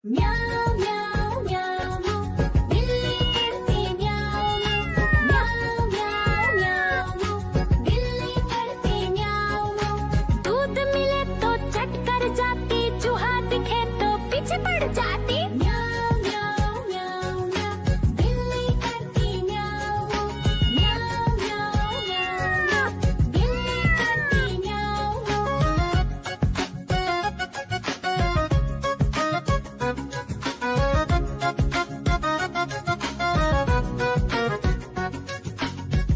म्याऊं म्याऊं म्याऊं बिल्ली करती म्याऊं म्याऊं म्याऊं म्याऊं बिल्ली करती म्याऊं। दूध मिले तो चट कर जाती, चूहा दिखे तो पीछे पड़ जाती। म्याऊं म्याऊं म्याऊं म्याऊं बिल्ली करती म्याऊं म्याऊं म्याऊं म्याऊं बिल्ली करती म्याऊं।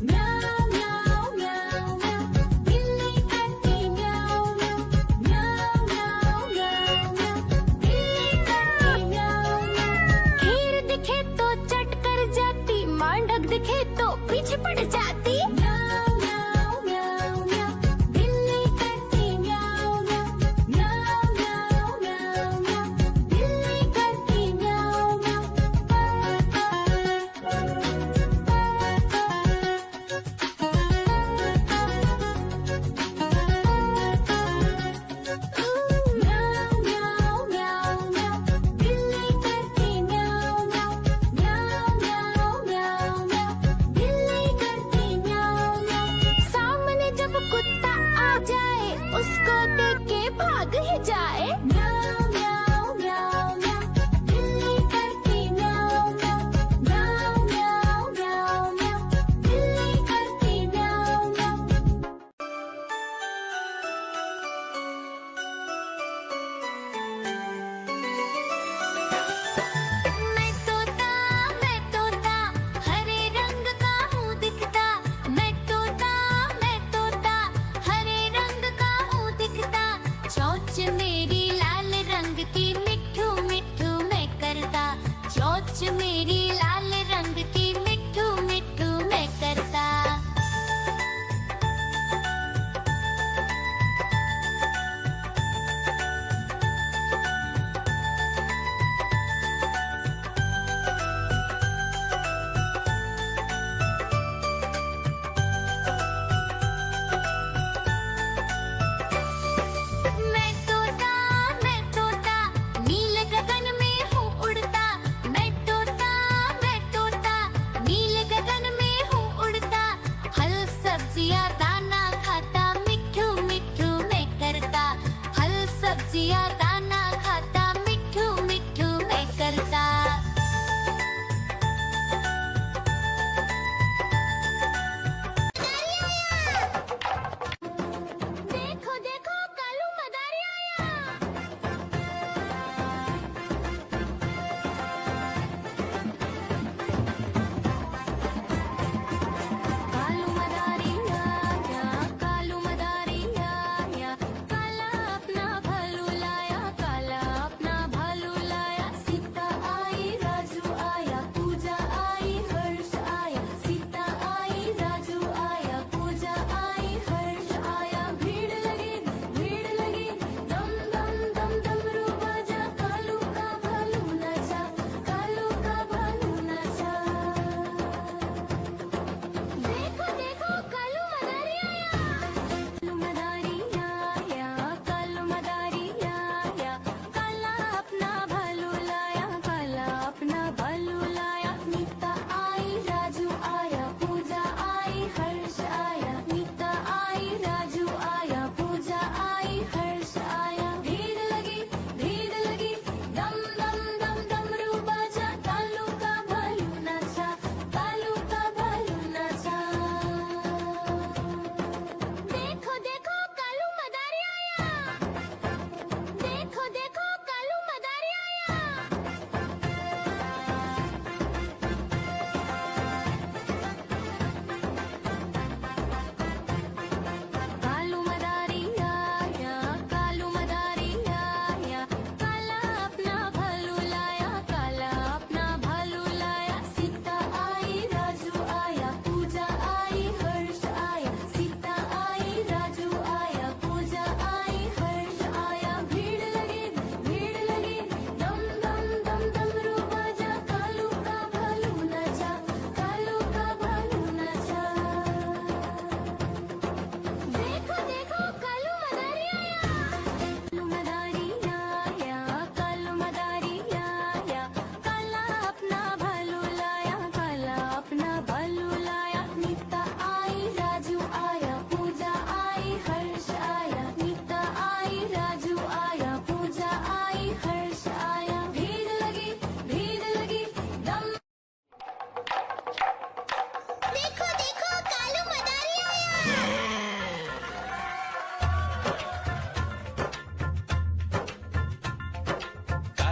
म्याऊं म्याऊं म्याऊं म्याऊं बिल्ली करती म्याऊं म्याऊं म्याऊं म्याऊं म्याऊं बिल्ली करती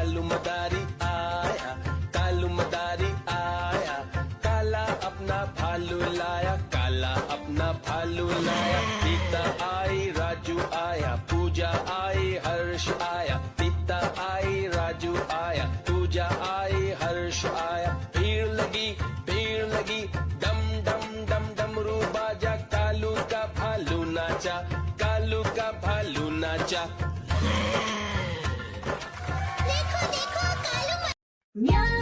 कालू मदारी आया, कालू मदारी आया, काला अपना भालू लाया, काला अपना भालू लाया। सीता आई राजू आया, पूजा आई हर्ष आया, सीता आई राजू आया, पूजा आई हर्ष आया। भीड़ लगी डम डम डम डमरू बाजा, कालू का भालू नाचा, कालू का भालू नाचा। देखो देखो कालू म्याऊ